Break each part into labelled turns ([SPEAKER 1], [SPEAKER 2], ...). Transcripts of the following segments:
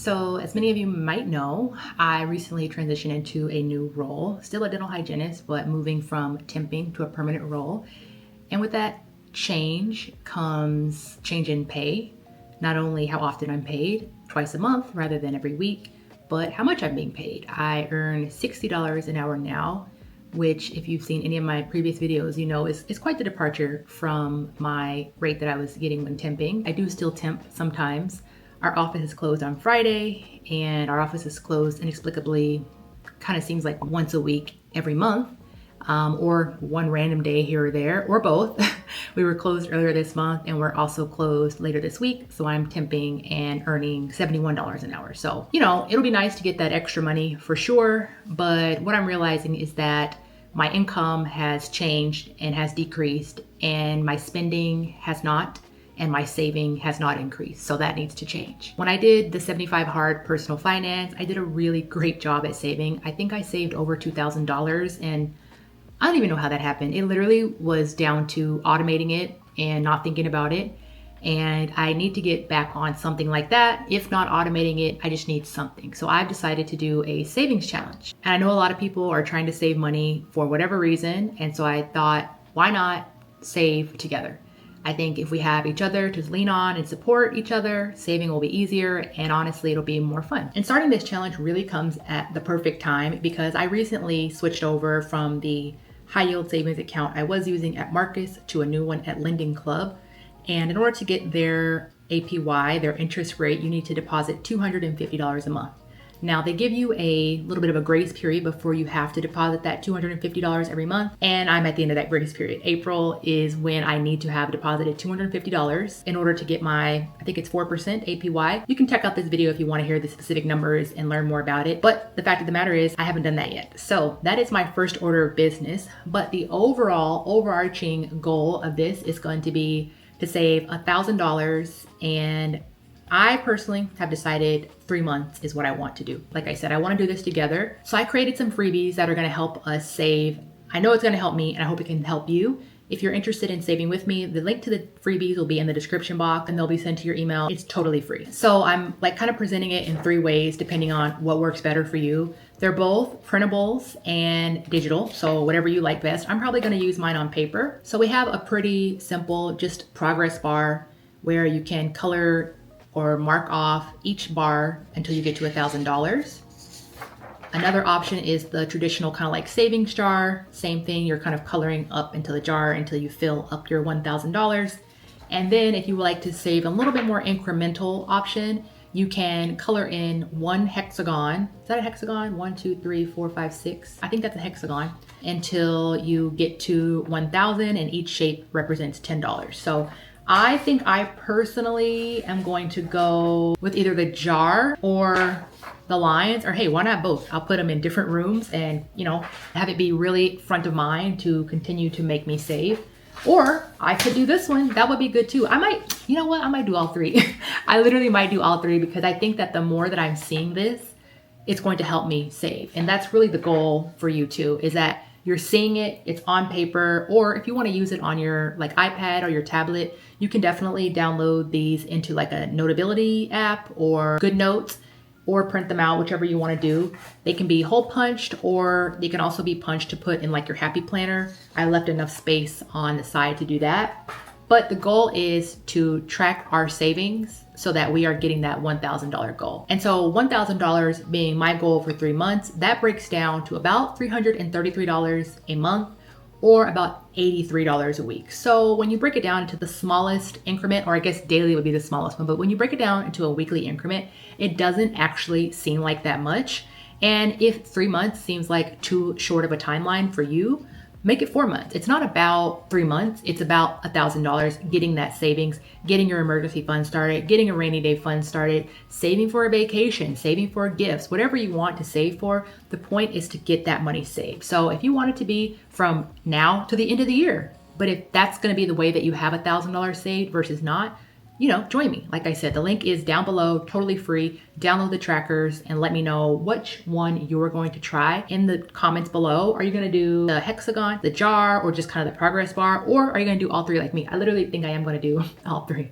[SPEAKER 1] So as many of you might know, I recently transitioned into a new role, still a dental hygienist, but moving from temping to a permanent role. And with that change comes change in pay, not only how often I'm paid, twice a month rather than every week, but how much I'm being paid. I earn $60 an hour now, which if you've seen any of my previous videos, you know is quite the departure from my rate that I was getting when temping. I do still temp sometimes. Our office is closed on Friday, and our office is closed inexplicably, kind of seems like once a week every month, or one random day here or there, or both. We were closed earlier this month, and we're also closed later this week, so I'm temping and earning $71 an hour. So, you know, it'll be nice to get that extra money for sure, but what I'm realizing is that my income has changed and has decreased, and my spending has not, and my saving has not increased. So that needs to change. When I did the 75 Hard personal finance, I did a really great job at saving. I think I saved over $2,000, and I don't even know how that happened. It literally was down to automating it and not thinking about it. And I need to get back on something like that. If not automating it, I just need something. So I've decided to do a savings challenge. And I know a lot of people are trying to save money for whatever reason. And so I thought, why not save together? I think if we have each other to lean on and support each other, saving will be easier, and honestly, it'll be more fun. And starting this challenge really comes at the perfect time because I recently switched over from the high yield savings account I was using at Marcus to a new one at Lending Club. And in order to get their APY, their interest rate, you need to deposit $250 a month. Now they give you a little bit of a grace period before you have to deposit that $250 every month. And I'm at the end of that grace period. April is when I need to have deposited $250 in order to get my, I think it's 4% APY. You can check out this video if you want to hear the specific numbers and learn more about it. But the fact of the matter is I haven't done that yet. So that is my first order of business. But the overall overarching goal of this is going to be to save $1,000, and I personally have decided 3 months is what I want to do. Like I said, I want to do this together. So I created some freebies that are going to help us save. I know it's going to help me, and I hope it can help you. If you're interested in saving with me, the link to the freebies will be in the description box, and they'll be sent to your email. It's totally free. So I'm like kind of presenting it in 3 ways depending on what works better for you. They're both printables and digital, so whatever you like best. I'm probably going to use mine on paper. So we have a pretty simple just progress bar where you can color or mark off each bar until you get to $1,000. Another option is the traditional kind of like savings jar. Same thing, you're kind of coloring up into the jar until you fill up your $1,000. And then if you would like to save a little bit more incremental option, you can color in 1 hexagon. Is that a hexagon? 1, 2, 3, 4, 5, 6. I think that's a hexagon until you get to 1,000, and each shape represents $10. So I think I personally am going to go with either the jar or the lines, or hey, why not both? I'll put them in different rooms and, you know, have it be really front of mind to continue to make me save. Or I could do this one. That would be good too. I might, you know what? I might do all 3. I literally might do all 3 because I think that the more that I'm seeing this, it's going to help me save. And that's really the goal for you too, is that you're seeing it, it's on paper, or if you want to use it on your like iPad or your tablet, you can definitely download these into like a notability app or Good Notes, or print them out, whichever you want to do. They can be hole punched, or they can also be punched to put in like your happy planner. I left enough space on the side to do that. But the goal is to track our savings so that we are getting that $1,000 goal. And so $1,000 being my goal for 3 months, that breaks down to about $333 a month, or about $83 a week. So when you break it down into the smallest increment, or I guess daily would be the smallest one, but when you break it down into a weekly increment, it doesn't actually seem like that much. And if 3 months seems like too short of a timeline for you, make it 4 months. It's not about 3 months. It's about $1,000, getting that savings, getting your emergency fund started, getting a rainy day fund started, saving for a vacation, saving for gifts, whatever you want to save for. The point is to get that money saved. So if you want it to be from now to the end of the year, but if that's going to be the way that you have $1,000 saved versus not, you know, join me. Like I said, the link is down below, totally free. Download the trackers and let me know which one you're going to try in the comments below. Are you going to do the hexagon, the jar, or just kind of the progress bar? Or are you going to do all 3 like me? I literally think I am going to do all 3.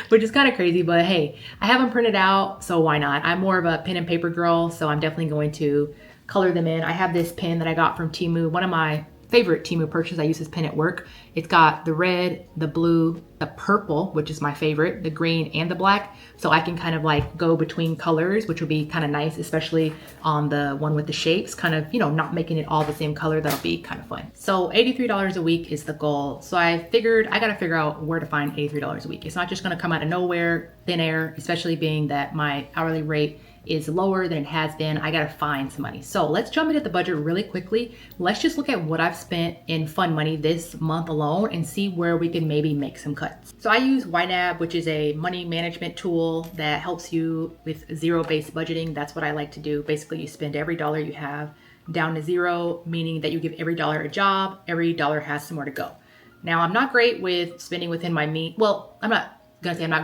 [SPEAKER 1] which is kind of crazy, but hey, I have them printed out, so why not? I'm more of a pen and paper girl, so I'm definitely going to color them in. I have this pen that I got from Temu, one of my favorite Temu purchases. I use this pen at work. It's got the red, the blue, the purple, which is my favorite, the green and the black. So I can kind of like go between colors, which would be kind of nice, especially on the one with the shapes, kind of, you know, not making it all the same color. That'll be kind of fun. So $83 a week is the goal. So I figured I got to figure out where to find $83 a week. It's not just going to come out of nowhere, thin air, especially being that my hourly rate is lower than it has been. I gotta find some money. So let's jump into the budget really quickly. Let's just look at what I've spent in fun money this month alone and see where we can maybe make some cuts. So I use YNAB, which is a money management tool that helps you with zero-based budgeting. That's what I like to do. Basically, you spend every dollar you have down to zero, meaning that you give every dollar a job. Every dollar has somewhere to go. Now, I'm not great with spending within my means. Well, I'm not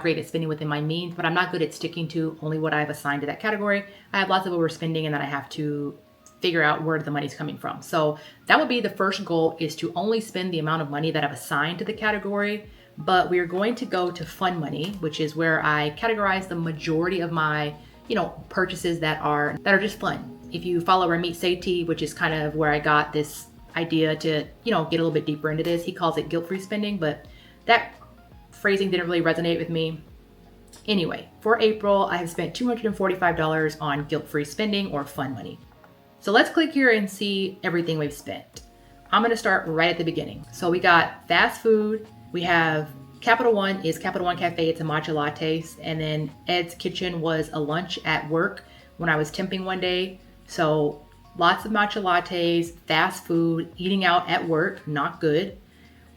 [SPEAKER 1] great at spending within my means, but I'm not good at sticking to only what I've assigned to that category. I have lots of overspending, and then I have to figure out where the money's coming from. So that would be the first goal, is to only spend the amount of money that I've assigned to the category. But we're going to go to fun money, which is where I categorize the majority of my, purchases that are just fun. If you follow Ramit Sethi, which is kind of where I got this idea to, get a little bit deeper into this, he calls it guilt-free spending, but that phrasing didn't really resonate with me. Anyway, for April, I have spent $245 on guilt-free spending or fun money. So let's click here and see everything we've spent. I'm gonna start right at the beginning. So we got fast food. We have Capital One is Capital One Cafe. It's a matcha latte. And then Ed's Kitchen was a lunch at work when I was temping one day. So lots of matcha lattes, fast food, eating out at work, not good.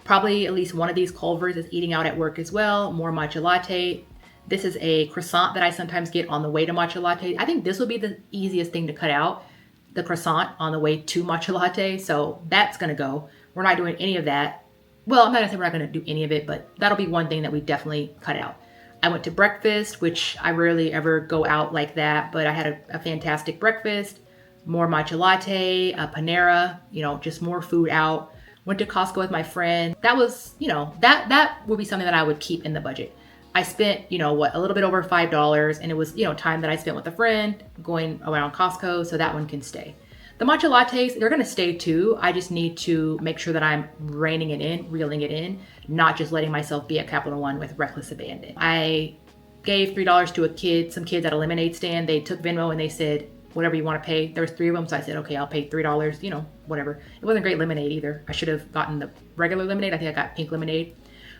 [SPEAKER 1] Probably at least one of these Culvers is eating out at work as well. More matcha latte. This is a croissant that I sometimes get on the way to matcha latte. I think this will be the easiest thing to cut out, the croissant on the way to matcha latte. So that's gonna go. We're not doing any of that. Well, I'm not gonna say we're not gonna do any of it, but that'll be one thing that we definitely cut out. I went to breakfast, which I rarely ever go out like that, but I had a fantastic breakfast. More matcha latte, a Panera, just more food out. Went to Costco with my friend. That was, that would be something that I would keep in the budget. I spent, a little bit over $5, and it was, time that I spent with a friend going around Costco, so that one can stay. The matcha lattes, they're gonna stay too. I just need to make sure that I'm reining it in, reeling it in, not just letting myself be at Capital One with reckless abandon. I gave $3 to some kids at a lemonade stand. They took Venmo and they said, whatever you want to pay. There was 3 of them, so I said, okay, I'll pay $3, whatever. It wasn't great lemonade either. I should have gotten the regular lemonade. I think I got pink lemonade.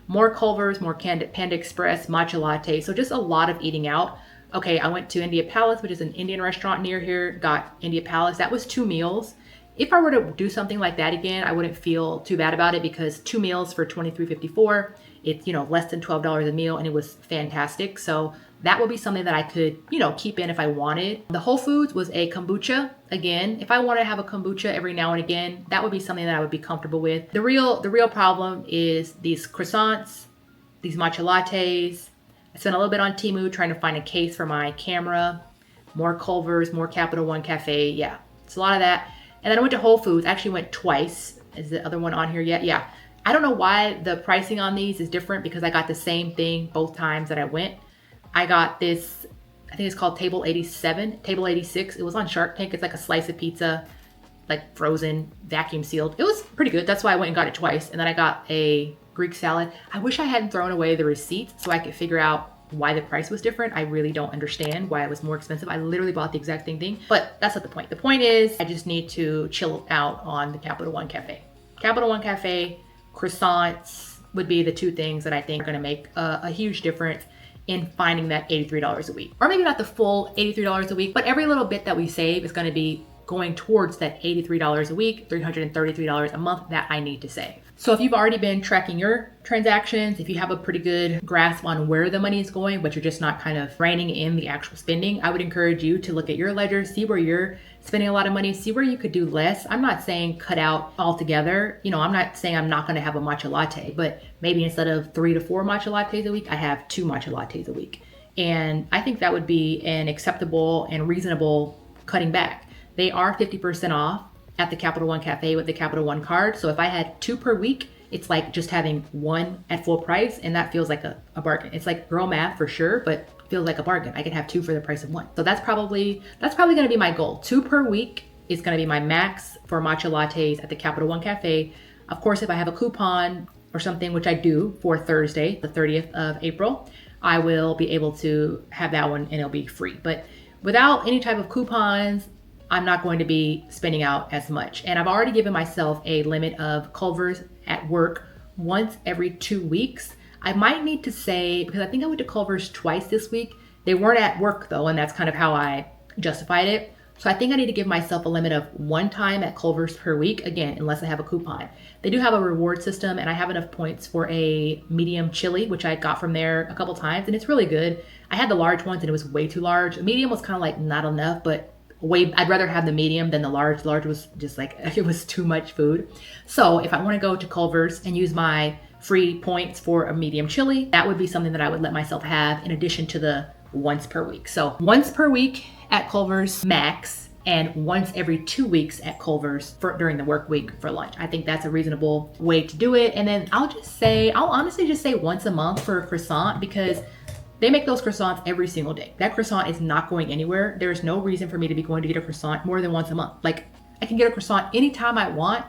[SPEAKER 1] More Culvers, more Panda Express, matcha latte. So just a lot of eating out. Okay, I went to India Palace, which is an Indian restaurant near here. Got India Palace. That was 2 meals. If I were to do something like that again, I wouldn't feel too bad about it, because 2 meals for $23.54, it's, less than $12 a meal, and it was fantastic. So that would be something that I could, keep in if I wanted. The Whole Foods was a kombucha. Again, if I want to have a kombucha every now and again, that would be something that I would be comfortable with. The real problem is these croissants, these matcha lattes. I spent a little bit on Temu trying to find a case for my camera. More Culvers, more Capital One Cafe. Yeah, it's a lot of that. And then I went to Whole Foods. I actually went twice. Is the other one on here yet? Yeah. I don't know why the pricing on these is different, because I got the same thing both times that I went. I got this, I think it's called Table 87, Table 86. It was on Shark Tank. It's like a slice of pizza, like frozen, vacuum sealed. It was pretty good. That's why I went and got it twice. And then I got a Greek salad. I wish I hadn't thrown away the receipt so I could figure out why the price was different. I really don't understand why it was more expensive. I literally bought the exact same thing, but that's not the point. The point is I just need to chill out on the Capital One Cafe. Capital One Cafe, croissants would be the 2 things that I think are gonna make a huge difference in finding that $83 a week. Or maybe not the full $83 a week, but every little bit that we save is gonna be going towards that $83 a week, $333 a month that I need to save. So if you've already been tracking your transactions, if you have a pretty good grasp on where the money is going, but you're just not kind of reining in the actual spending, I would encourage you to look at your ledger, see where you're spending a lot of money, see where you could do less. I'm not saying cut out altogether. I'm not saying I'm not going to have a matcha latte, but maybe instead of 3 to 4 matcha lattes a week, I have 2 matcha lattes a week. And I think that would be an acceptable and reasonable cutting back. They are 50% off at the Capital One Cafe with the Capital One card. So if I had 2 per week it's like just having one at full price, and that feels like a bargain. It's like girl math for sure, but feels like a bargain. I can have 2 for the price of 1. So that's probably gonna be my goal. 2 per week is gonna be my max for matcha lattes at the Capital One Cafe. Of course, if I have a coupon or something, which I do for Thursday, the 30th of April, I will be able to have that one and it'll be free. But without any type of coupons, I'm not going to be spending out as much. And I've already given myself a limit of Culvers at work once every 2 weeks. I might need to say, because I think I went to Culver's twice this week. They weren't at work though, and that's kind of how I justified it. So I think I need to give myself a limit of 1 time at Culver's per week, again, unless I have a coupon. They do have a reward system, and I have enough points for a medium chili, which I got from there a couple times, and it's really good. I had the large ones and it was way too large. The medium was kind of like not enough, but I'd rather have the medium than the large. The large was just like, it was too much food. So if I want to go to Culver's and use my free points for a medium chili, that would be something that I would let myself have in addition to the once per week. So once per week at Culver's max, and once every 2 weeks at Culver's during the work week for lunch. I think that's a reasonable way to do it. And then I'll honestly just say once a month for a croissant, because they make those croissants every single day. That croissant is not going anywhere. There's no reason for me to be going to get a croissant more than once a month. Like, I can get a croissant anytime I want,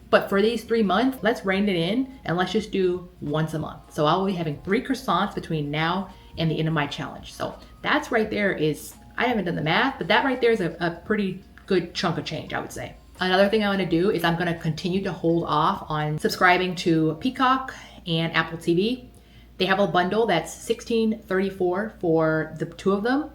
[SPEAKER 1] but for these 3 months, let's rein it in and let's just do once a month. So I will be having 3 croissants between now and the end of my challenge. So that's right there is, I haven't done the math, but that right there is a pretty good chunk of change, I would say. Another thing I want to do is I'm going to continue to hold off on subscribing to Peacock and Apple TV. They have a bundle that's $16.34 for the 2 of them.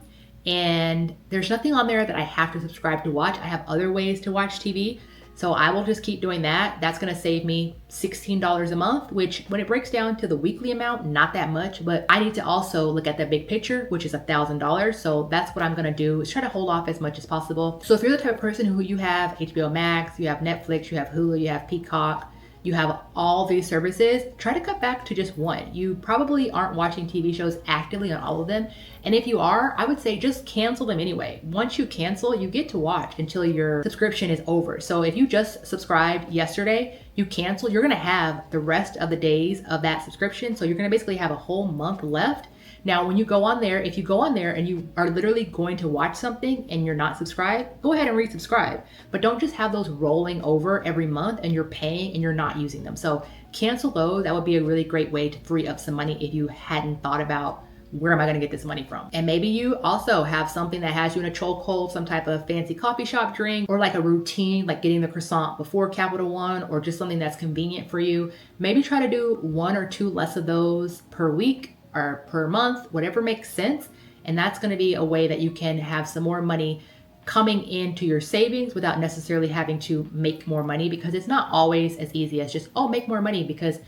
[SPEAKER 1] And there's nothing on there that I have to subscribe to watch. I have other ways to watch TV. So I will just keep doing that. That's gonna save me $16 a month, which when it breaks down to the weekly amount, not that much, but I need to also look at the big picture, which is $1,000. So that's what I'm gonna do, is try to hold off as much as possible. So if you're the type of person who you have HBO Max, you have Netflix, you have Hulu, you have Peacock, you have all these services, try to cut back to just one. You probably aren't watching TV shows actively on all of them. And if you are, I would say just cancel them anyway. Once you cancel, you get to watch until your subscription is over. So if you just subscribed yesterday, you cancel, you're gonna have the rest of the days of that subscription. So you're gonna basically have a whole month left. Now, when you go on there, if you go on there and you are literally going to watch something and you're not subscribed, go ahead and resubscribe. But don't just have those rolling over every month and you're paying and you're not using them. So cancel those. That would be a really great way to free up some money if you hadn't thought about where am I gonna get this money from? And maybe you also have something that has you in a chokehold, some type of fancy coffee shop drink, or like a routine, like getting the croissant before Capital One, or just something that's convenient for you. Maybe try to do 1 or 2 less of those per week or per month, whatever makes sense. And that's gonna be a way that you can have some more money coming into your savings without necessarily having to make more money, because it's not always as easy as just, oh, make more money. Because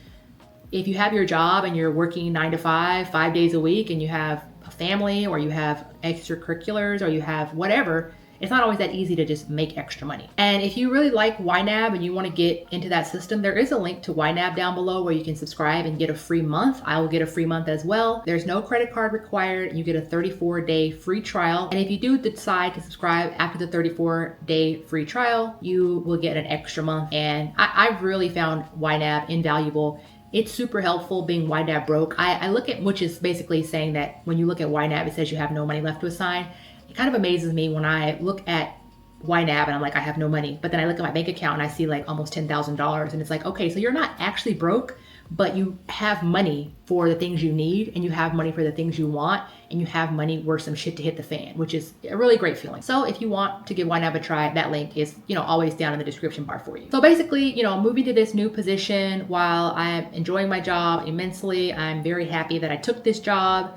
[SPEAKER 1] if you have your job and you're working 9 to 5, 5 days a week, and you have a family or you have extracurriculars or you have whatever, it's not always that easy to just make extra money. And if you really like YNAB and you want to get into that system, there is a link to YNAB down below where you can subscribe and get a free month. I will get a free month as well. There's no credit card required. You get a 34-day free trial. And if you do decide to subscribe after the 34-day free trial, you will get an extra month. And I've really found YNAB invaluable. It's super helpful being YNAB broke. I look at, which is basically saying that when you look at YNAB, it says you have no money left to assign. It kind of amazes me when I look at YNAB and I'm like, I have no money. But then I look at my bank account and I see like almost $10,000. And it's like, okay, so you're not actually broke, but you have money for the things you need, and you have money for the things you want, and you have money where some shit to hit the fan, which is a really great feeling. So if you want to give YNAB a try, that link is, always down in the description bar for you. So basically, moving to this new position, while I'm enjoying my job immensely, I'm very happy that I took this job.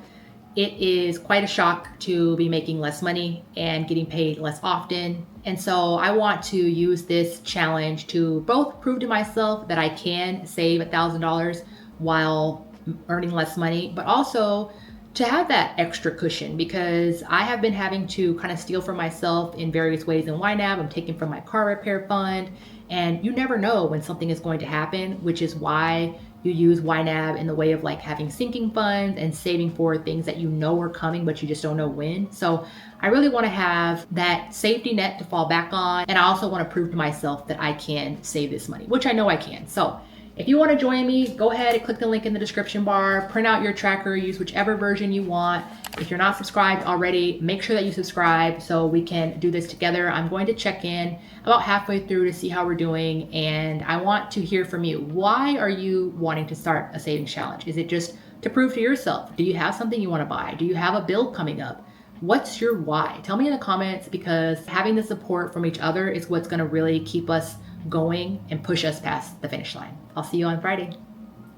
[SPEAKER 1] It is quite a shock to be making less money and getting paid less often. And so I want to use this challenge to both prove to myself that I can save $1,000 while earning less money, but also to have that extra cushion, because I have been having to kind of steal from myself in various ways in YNAB. I'm taking from my car repair fund, and you never know when something is going to happen, which is why you use YNAB in the way of like having sinking funds and saving for things that you know are coming, but you just don't know when. So I really want to have that safety net to fall back on. And I also want to prove to myself that I can save this money, which I know I can. So If you want to join me, go ahead and click the link in the description bar, print out your tracker, use whichever version you want. If you're not subscribed already, make sure that you subscribe so we can do this together. I'm going to check in about halfway through to see how we're doing, and I want to hear from you. Why are you wanting to start a savings challenge? Is it just to prove to yourself? Do you have something you want to buy? Do you have a bill coming up? What's your why? Tell me in the comments, because having the support from each other is what's going to really keep us going and push us past the finish line. I'll see you on Friday.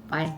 [SPEAKER 1] Bye.